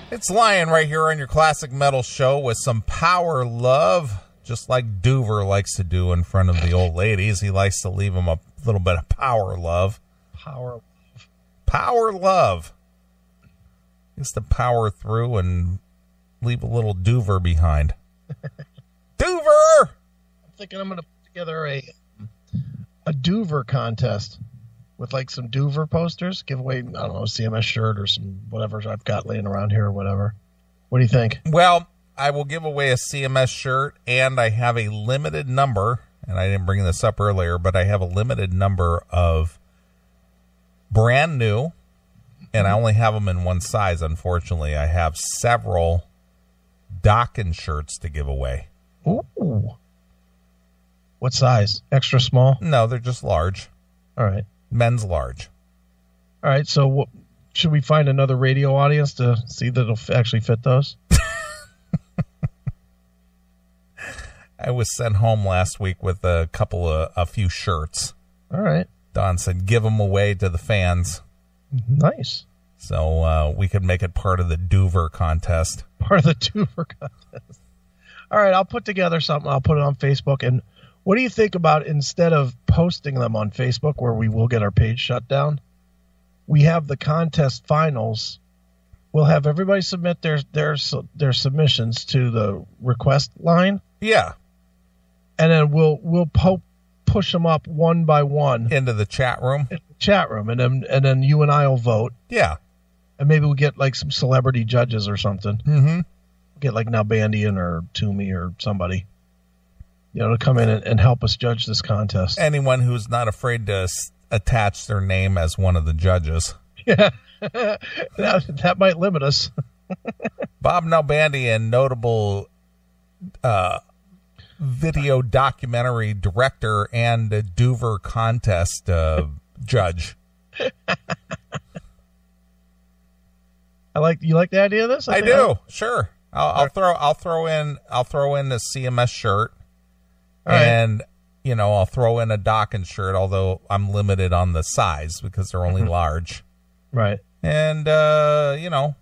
It's Lion right here on your Classic Metal Show with some power love, just like Doover likes to do in front of the old ladies. He likes to leave them a little bit of power love. Power love. He used to power through and leave a little Doover behind. Doover! I'm thinking I'm going to put together a Doover contest with like some Doover posters. Give away, I don't know, a CMS shirt or some whatever I've got laying around here or whatever. What do you think? Well, I will give away a CMS shirt, and I have a limited number, and I didn't bring this up earlier, but I have a limited number of brand new, and I only have them in one size, unfortunately. I have several Dockin shirts to give away. Ooh. What size? Extra small? No, they're just large. All right. Men's large. All right, so should we find another radio audience to see that it'll actually fit those? I was sent home last week with a few shirts. All right. Don said, give them away to the fans. Nice. So we could make it part of the Doover contest. Part of the Doover contest. All right, I'll put together something. I'll put it on Facebook. And what do you think about, instead of posting them on Facebook where we will get our page shut down, we have the contest finals. We'll have everybody submit their submissions to the request line. Yeah. And then we'll push them up one by one into the chat room. And then you and I will vote. Yeah. And maybe we'll get like some celebrity judges or something. Mm-hmm. Get like Nalbandian or Toomey or somebody, to come in and help us judge this contest. Anyone who's not afraid to attach their name as one of the judges. Yeah. that might limit us. Bob Nalbandian, notable video documentary director and a Doover contest judge. You like the idea of this? I do. Sure. I'll throw in the CMS shirt, and I'll throw in a Dockin shirt, although I'm limited on the size because they're only large. Right. And we'll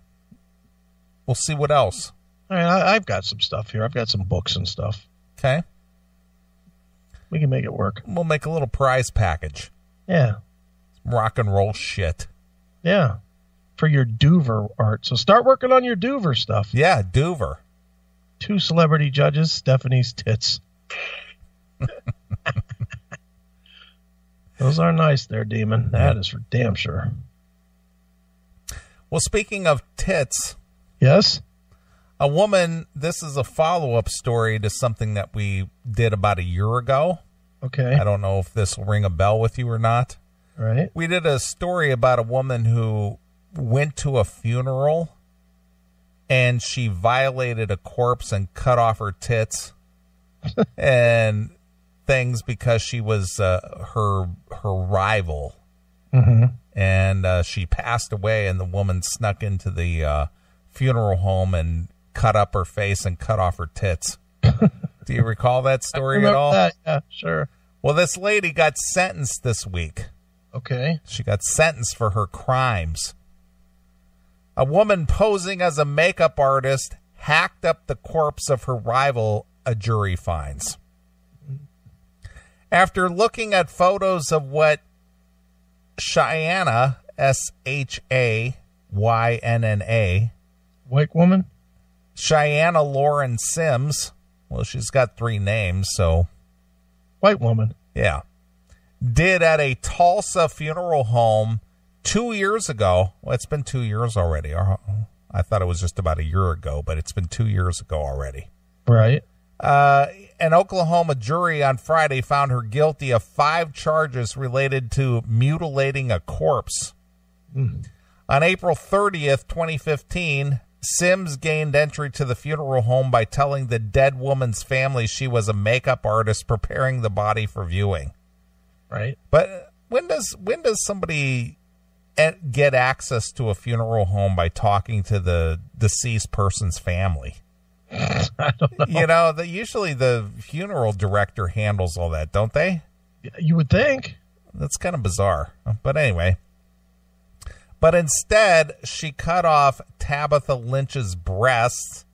see what else. All right, I've got some stuff here. I've got some books and stuff. Okay. We can make it work. We'll make a little prize package. Yeah. Some rock and roll shit. Yeah. For your Doover art. So start working on your Doover stuff. Yeah, Doover. 2 celebrity judges, Stephanie's tits. Those are nice there, Demon. That is for damn sure. Well, speaking of tits. Yes? A woman, this is a follow-up story to something that we did about a year ago. Okay. I don't know if this will ring a bell with you or not. All right. We did a story about a woman who went to a funeral and she violated a corpse and cut off her tits and things because she was her rival. Mm-hmm. And she passed away, and the woman snuck into the funeral home and cut up her face and cut off her tits. Do you recall that story at all? That. Yeah, sure. Well, this lady got sentenced this week. Okay. She got sentenced for her crimes. A woman posing as a makeup artist hacked up the corpse of her rival, a jury finds. After looking at photos of what Shayanna, Shaynna, white woman? Shayanna Lauren Sims. Well, she's got 3 names, so. White woman. Yeah. Did at a Tulsa funeral home 2 years ago. Well, it's been 2 years already. I thought it was just about a year ago, but it's been 2 years ago already. Right. An Oklahoma jury on Friday found her guilty of 5 charges related to mutilating a corpse. Mm. On April 30th, 2015, Sims gained entry to the funeral home by telling the dead woman's family she was a makeup artist preparing the body for viewing. Right. But when does somebody get access to a funeral home by talking to the deceased person's family? I don't know. Usually the funeral director handles all that, don't they? You would think. That's kind of bizarre. But anyway. But instead, she cut off Tabitha Lynch's breasts,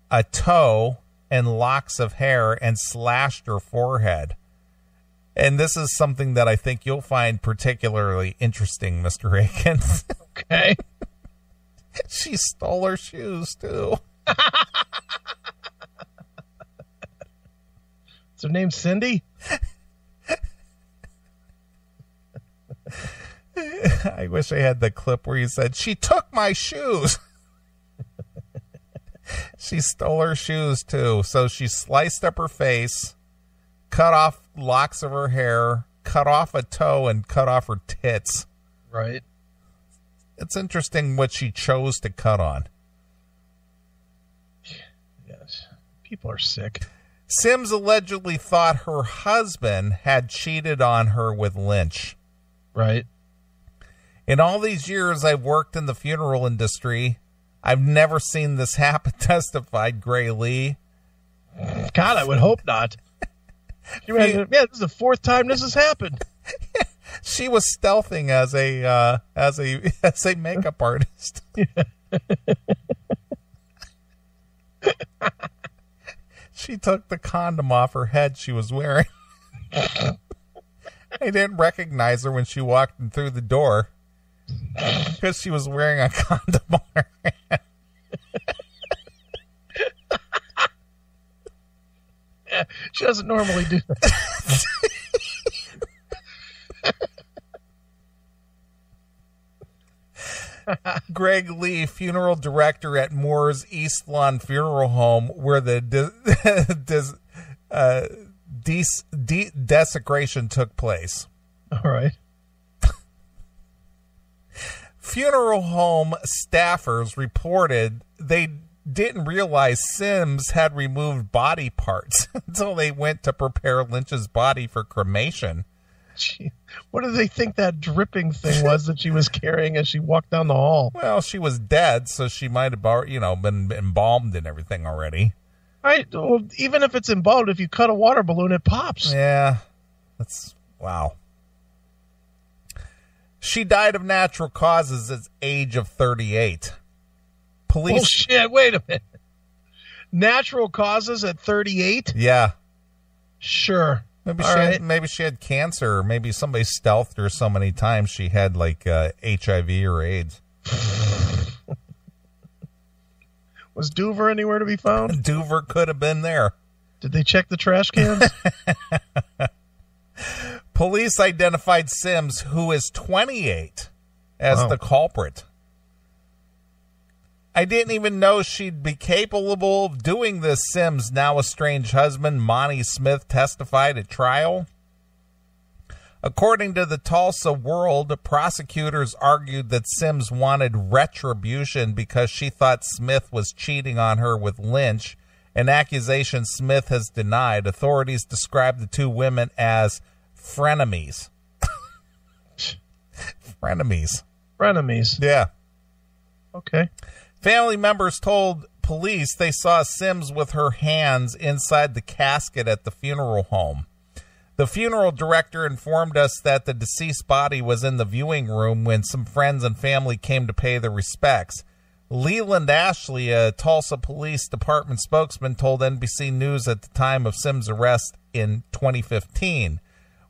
a toe, and locks of hair, and slashed her forehead. And this is something that I think you'll find particularly interesting, Mr. Akins. Okay. She stole her shoes, too. Is her name Cindy? I wish I had the clip where you said, she took my shoes. She stole her shoes, too. So she sliced up her face, cut off locks of her hair, cut off a toe, and cut off her tits. Right. It's interesting what she chose to cut on. Yes. People are sick. Sims allegedly thought her husband had cheated on her with Lynch. Right. In all these years I've worked in the funeral industry, I've never seen this happen, testified Gray Lee. God, I would hope not. Yeah, this is the fourth time this has happened. She was stealthing as a makeup artist. She took the condom off her head she was wearing. I didn't recognize her when she walked in through the door because she was wearing a condom on her head. Yeah, she doesn't normally do that. Greg Lee, funeral director at Moore's East Lawn Funeral Home, where the desecration took place. All right. Funeral home staffers reported they didn't realize Sims had removed body parts until they went to prepare Lynch's body for cremation. Gee, what do they think that dripping thing was that she was carrying as she walked down the hall? Well, she was dead, so she might have, been embalmed and everything already. Right. Well, even if it's embalmed, if you cut a water balloon, it pops. Yeah. That's, wow. She died of natural causes at the age of 38. Police. Oh, shit. Wait a minute. Natural causes at 38? Yeah. Sure. Maybe she had cancer, or maybe somebody stealthed her so many times she had like HIV or AIDS. Was Doover anywhere to be found? Doover could have been there. Did they check the trash cans? Police identified Sims, who is 28, as the culprit. I didn't even know she'd be capable of doing this, Sims' now estranged husband, Monty Smith, testified at trial. According to the Tulsa World, prosecutors argued that Sims wanted retribution because she thought Smith was cheating on her with Lynch, an accusation Smith has denied. Authorities described the two women as frenemies. Frenemies. Frenemies. Yeah. Okay. Family members told police they saw Sims with her hands inside the casket at the funeral home. The funeral director informed us that the deceased body was in the viewing room when some friends and family came to pay their respects. Leland Ashley, a Tulsa Police Department spokesman, told NBC News at the time of Sims' arrest in 2015.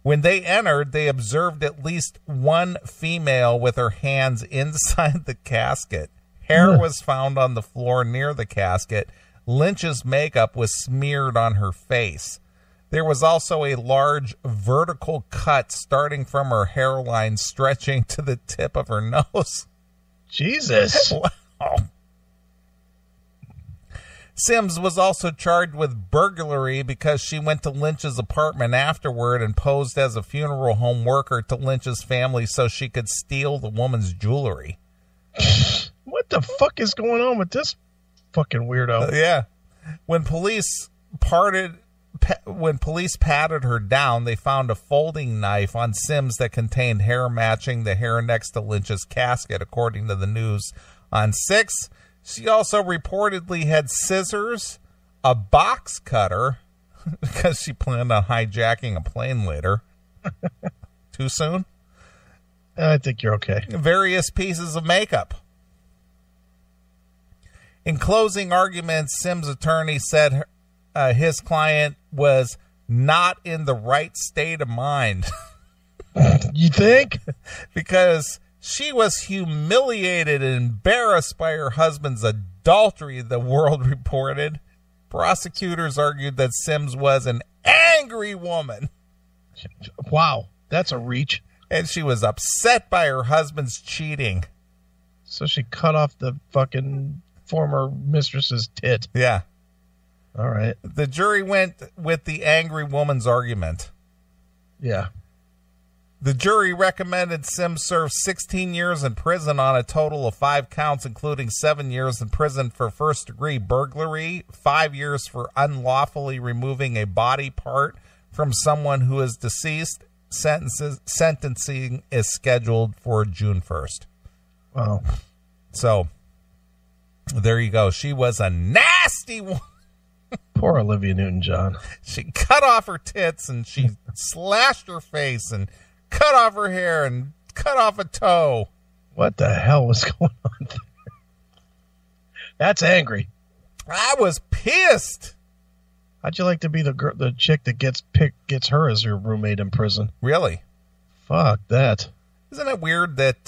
When they entered, they observed at least one female with her hands inside the casket. Hair was found on the floor near the casket. Lynch's makeup was smeared on her face. There was also a large vertical cut starting from her hairline stretching to the tip of her nose. Jesus. Wow. Sims was also charged with burglary because she went to Lynch's apartment afterward and posed as a funeral home worker to Lynch's family so she could steal the woman's jewelry. What the fuck is going on with this fucking weirdo? Yeah. When police patted her down, they found a folding knife on Sims that contained hair matching the hair next to Lynch's casket, according to the news on 6. She also reportedly had scissors, a box cutter, because she planned on hijacking a plane later. Too soon? I think you're okay. Various pieces of makeup. In closing arguments, Sims' attorney said his client was not in the right state of mind. You think? Because she was humiliated and embarrassed by her husband's adultery, the World reported. Prosecutors argued that Sims was an angry woman. Wow, that's a reach. And she was upset by her husband's cheating. So she cut off the fucking former mistress's tit. Yeah. All right. The jury went with the angry woman's argument. Yeah. The jury recommended Sims serve 16 years in prison on a total of 5 counts, including 7 years in prison for first-degree burglary, 5 years for unlawfully removing a body part from someone who is deceased. Sentencing is scheduled for June 1st. Wow. So, there you go. She was a nasty woman. Poor Olivia Newton-John. She cut off her tits and she slashed her face and cut off her hair and cut off a toe. What the hell was going on there? That's angry. I was pissed. How'd you like to be the chick that gets her as your roommate in prison? Really? Fuck that. Isn't it weird that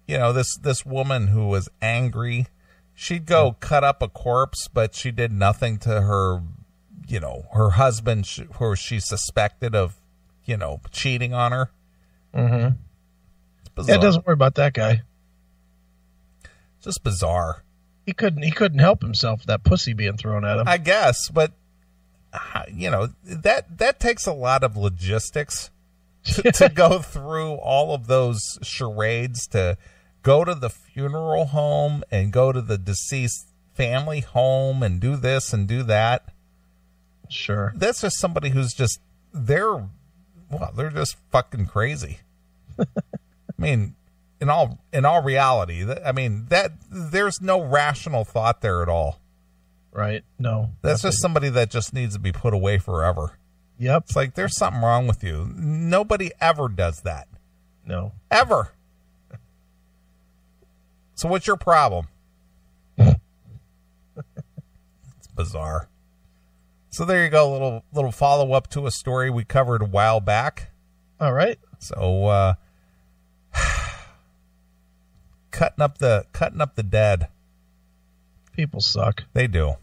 this woman who was angry, she'd go cut up a corpse, but she did nothing to her, her husband who she suspected of, cheating on her. Mm-hmm. Yeah, doesn't worry about that guy. Just bizarre. He couldn't help himself, that pussy being thrown at him. I guess, but that takes a lot of logistics to go through all of those charades, to go to the funeral home and go to the deceased family home and do this and do that. Sure. That's just somebody who's just they're just fucking crazy. I mean, in all reality, there's no rational thought there at all. Right. No. That's just somebody that just needs to be put away forever. Yep. It's like there's something wrong with you. Nobody ever does that. No. Ever. So what's your problem? It's bizarre. So there you go, little follow up to a story we covered a while back. All right. So cutting up the dead. People suck. They do.